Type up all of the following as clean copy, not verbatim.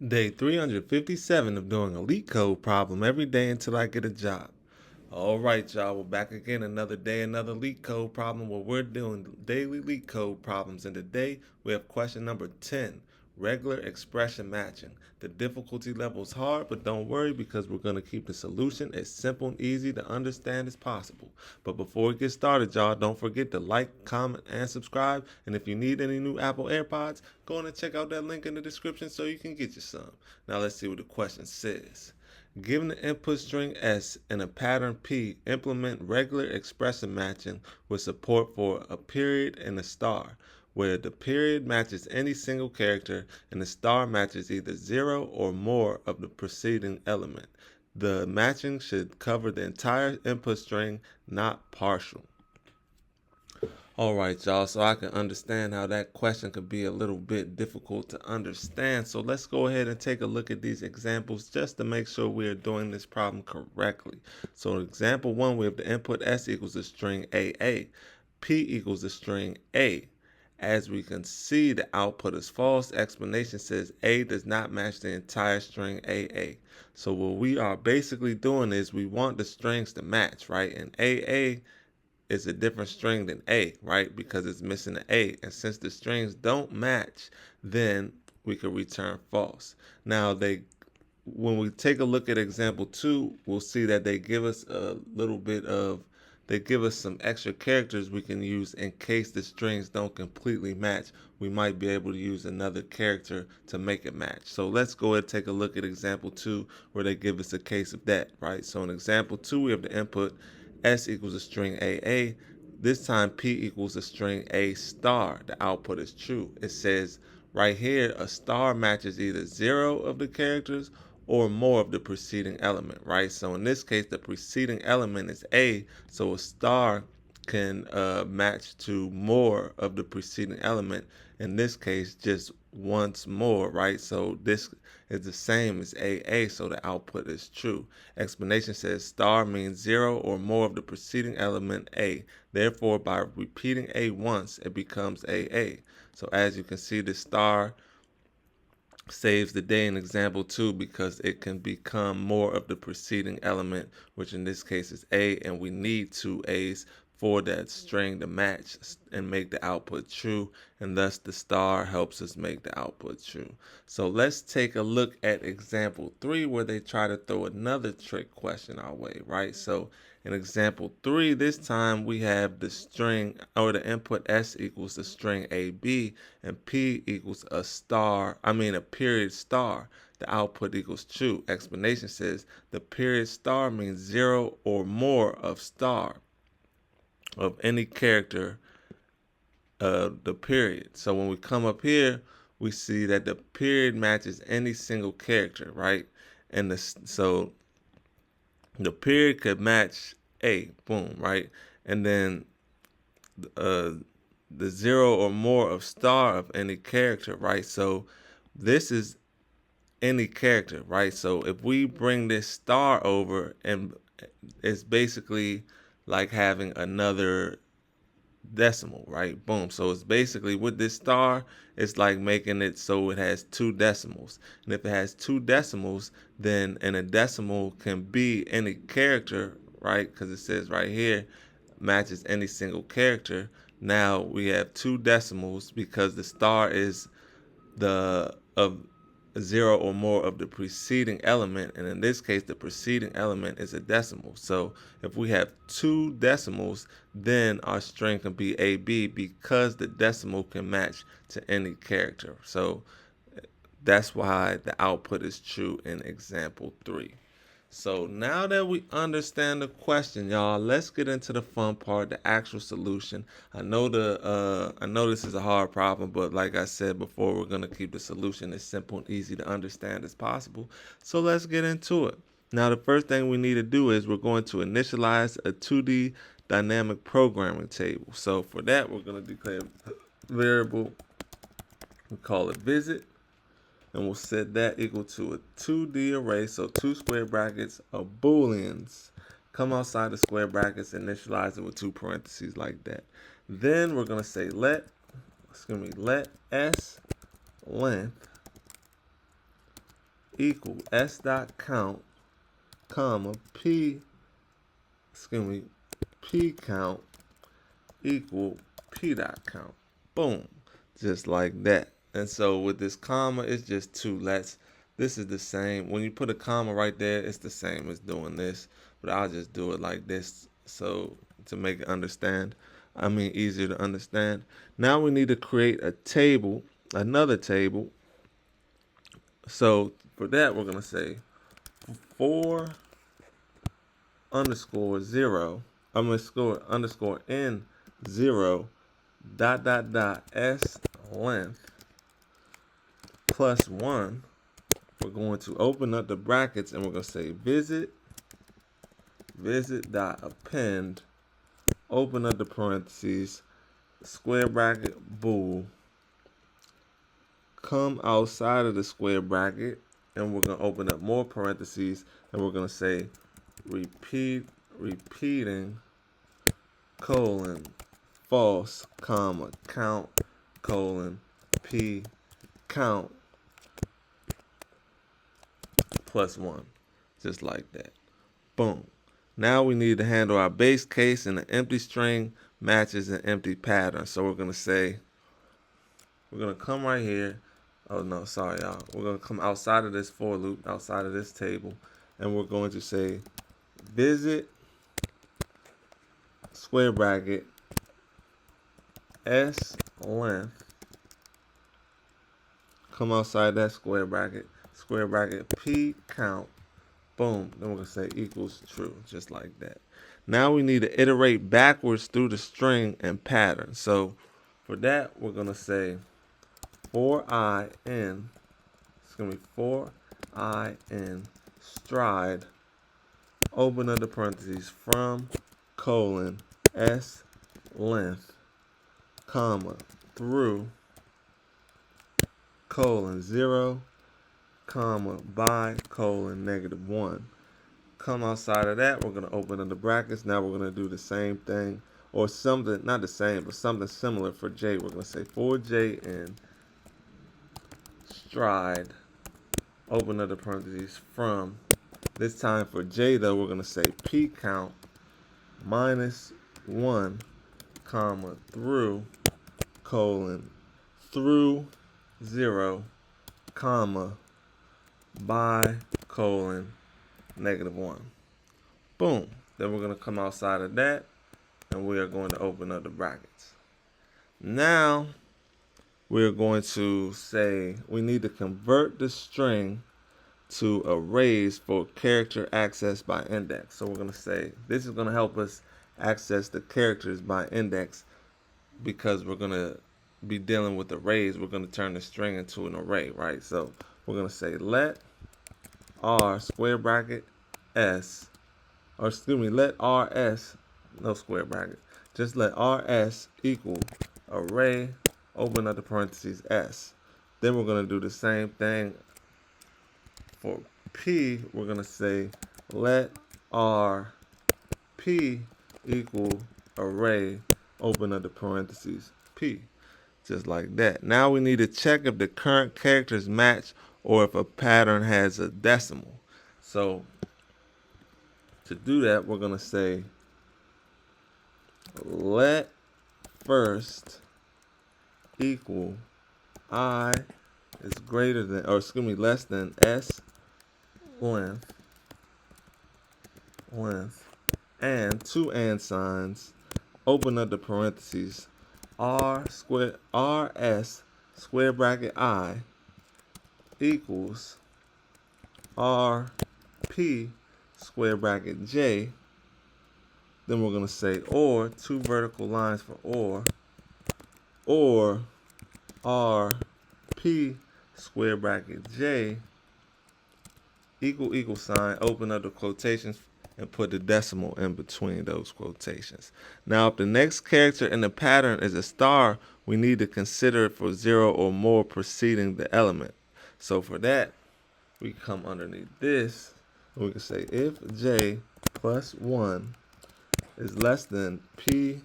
Day 357 of doing a LeetCode problem every day until I get a job. All right, y'all, we're back again another day, another LeetCode problem where we're doing daily LeetCode problems. And today we have question number 10, regular expression matching. The difficulty level is hard, but don't worry because we're going to keep the solution as simple and easy to understand as possible. But before we get started, y'all, don't forget to like, comment, and subscribe. And if you need any new Apple AirPods, go on and check out that link in the description so you can get you some. Now let's see what the question says. Given the input string S and a pattern P, implement regular expression matching with support for a period and a star, where the period matches any single character and the star matches either 0 or more of the preceding element. The matching should cover the entire input string, not partial. All right, y'all, so I can understand how that question could be a little bit difficult to understand. So let's go ahead and take a look at these examples just to make sure we are doing this problem correctly. So in example 1, we have the input S equals the string AA, P equals the string A. As we can see, the output is false. Explanation says A does not match the entire string AA. So what we are basically doing is we want the strings to match, right? And AA is a different string than A, right? Because it's missing an A. And since the strings don't match, then we could return false. Now, when we take a look at example 2, we'll see that they give us they give us some extra characters we can use in case the strings don't completely match. We might be able to use another character to make it match. So let's go ahead and take a look at example 2 where they give us a case of that, right? So in example 2, we have the input S equals a string AA. This time P equals a string A star. The output is true. It says right here a star matches either 0 of the characters or more of the preceding element, right? So in this case, the preceding element is A, so a star can match to more of the preceding element. In this case, just once more, right? So this is the same as AA, so the output is true. Explanation says star means 0 or more of the preceding element A. Therefore, by repeating A once, it becomes AA. So as you can see, the star saves the day in example 2 because it can become more of the preceding element, which in this case is A, and we need 2 A's for that string to match and make the output true, and thus the star helps us make the output true. So let's take a look at example 3 where they try to throw another trick question our way, right? So in example 3, this time we have the string or the input S equals the string AB and P equals a period star. The output equals true. Explanation says the period star means 0 or more of star of any character of the period. So when we come up here, we see that the period matches any single character, right? And so the period could match A, boom, right? And then the 0 or more of star of any character, right? So this is any character, right? So if we bring this star over, and it's basically like having another decimal, right? Boom. So it's basically with this star, it's like making it so it has 2 decimals. And if it has 2 decimals, then a decimal can be any character, right? Because it says right here, matches any single character. Now we have 2 decimals because the star is the of 0 or more of the preceding element, and in this case the preceding element is a decimal. So if we have 2 decimals, then our string can be AB because the decimal can match to any character. So that's why the output is true in example 3. So now that we understand the question, y'all, let's get into the fun part, the actual solution. I know this is a hard problem, but like I said before, we're gonna keep the solution as simple and easy to understand as possible. So let's get into it. Now the first thing we need to do is we're going to initialize a 2D dynamic programming table. So for that, we're gonna declare a variable. We call it visit, and we'll set that equal to a 2D array, so 2 square brackets of booleans. Come outside the square brackets, initialize it with 2 parentheses like that. Then we're gonna say let s length equal s dot count, comma, p count equal p dot count. Boom. Just like that. And so with this comma, it's just two lets. This is the same. When you put a comma right there, it's the same as doing this. But I'll just do it like this so to make it easier to understand. Now we need to create a table, another table. So for that, we're going to say 4 underscore 0, underscore n 0 dot dot dot s length plus 1. We're going to open up the brackets and we're going to say visit dot append, open up the parentheses, square bracket bool, come outside of the square bracket, and we're going to open up more parentheses and we're going to say repeating colon false comma count colon p count plus 1, just like that. Boom. Now we need to handle our base case, and the empty string matches an empty pattern. So we're going to come right here. Oh no, sorry y'all. We're going to come outside of this for loop, outside of this table, and we're going to say visit square bracket s length, come outside that square bracket p count, boom, then we're going to say equals true, just like that. Now we need to iterate backwards through the string and pattern. So for that, we're going to say for I in stride, open up the parentheses, from colon s length, comma, through colon 0, comma, by colon -1. Come outside of that, we're going to open up the brackets. Now we're going to do the same thing, or something, not the same, but something similar for J. We're going to say for J in stride, open up the parentheses, from. This time for J though, we're going to say P count -1, comma, through colon through 0, comma, by colon -1. Boom. Then we're going to come outside of that and we are going to open up the brackets. Now we're going to say we need to convert the string to arrays for character access by index. So we're going to say this is going to help us access the characters by index, because we're going to be dealing with arrays. We're going to turn the string into an array, right? So we're going to say let r square bracket s, or excuse me, let rs, no square bracket, just let rs equal array, open up the parentheses s. Then we're going to do the same thing for p. We're going to say let rp equal array, open up the parentheses p, just like that. Now we need to check if the current characters match or if a pattern has a decimal. So to do that, we're going to say let first equal I is greater than, or excuse me, less than s length, and two and signs, open up the parentheses, rs square bracket I equals rp square bracket j. Then we're going to say or, two vertical lines for or rp square bracket j equal sign, open up the quotations and put the decimal in between those quotations. Now if the next character in the pattern is a star, we need to consider it for 0 or more preceding the element. So for that, we come underneath this and we can say if j plus 1 is less than p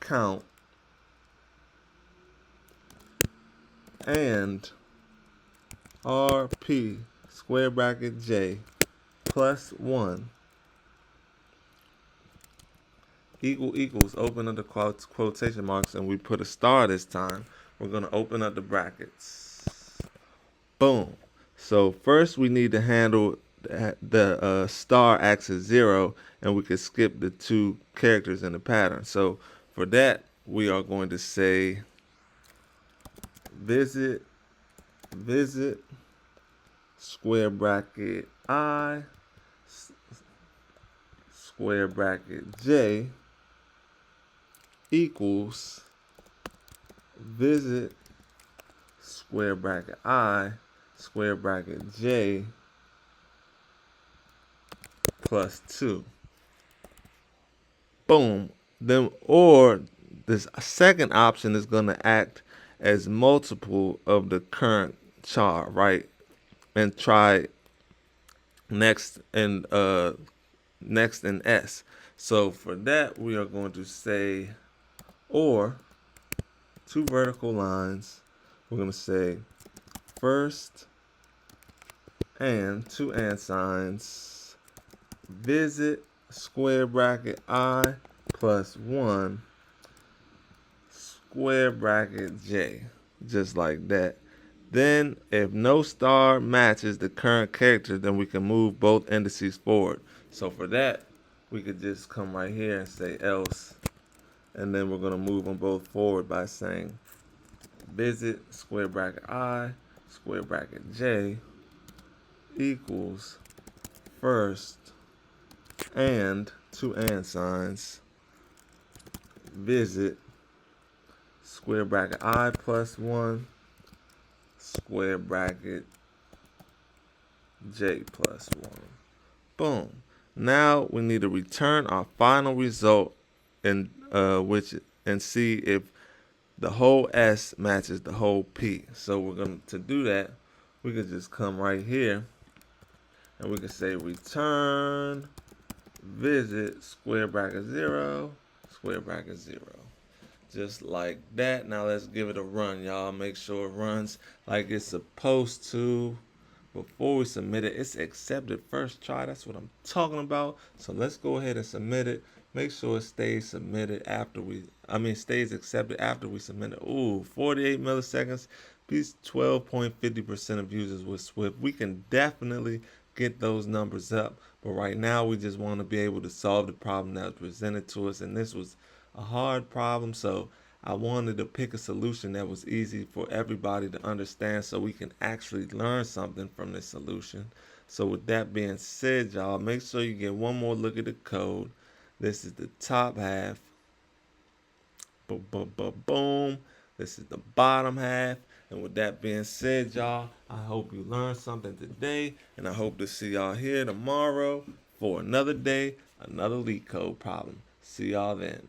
count and RP square bracket J plus 1 equals, open up the quotation marks, and we put a star this time. We're going to open up the brackets. Boom. So first we need to handle the star acts as 0, and we can skip the 2 characters in the pattern. So for that, we are going to say visit square bracket I square bracket J equals visit square bracket I square bracket J plus 2. Boom. Then, or this second option is going to act as multiple of the current char, right? And try next in S. So for that, we are going to say or 2 vertical lines. We're going to say first and 2 and signs visit square bracket I plus 1 square bracket J, just like that. Then if no star matches the current character, then we can move both indices forward. So for that, we could just come right here and say else, and then we're going to move them both forward by saying visit square bracket I square bracket J equals first and 2 and signs visit square bracket I plus 1 square bracket J plus 1. Boom. Now we need to return our final result and see if the whole S matches the whole P. So we're going to do that. We could just come right here and we can say return visit square bracket 0 square bracket 0. Just like that. Now let's give it a run, y'all. Make sure it runs like it's supposed to. Before we submit it, it's accepted first try. That's what I'm talking about. So let's go ahead and submit it. Make sure it stays submitted after stays accepted after we submit it. Ooh, 48 milliseconds. These 12.50% of users with Swift. We can definitely get those numbers up. But right now, we just want to be able to solve the problem that was presented to us. And this was a hard problem, so I wanted to pick a solution that was easy for everybody to understand so we can actually learn something from this solution. So with that being said, y'all, make sure you get one more look at the code. This is the top half. Boom. This is the bottom half. And with that being said, y'all, I hope you learned something today, and I hope to see y'all here tomorrow for another day, another LeetCode problem. See y'all then.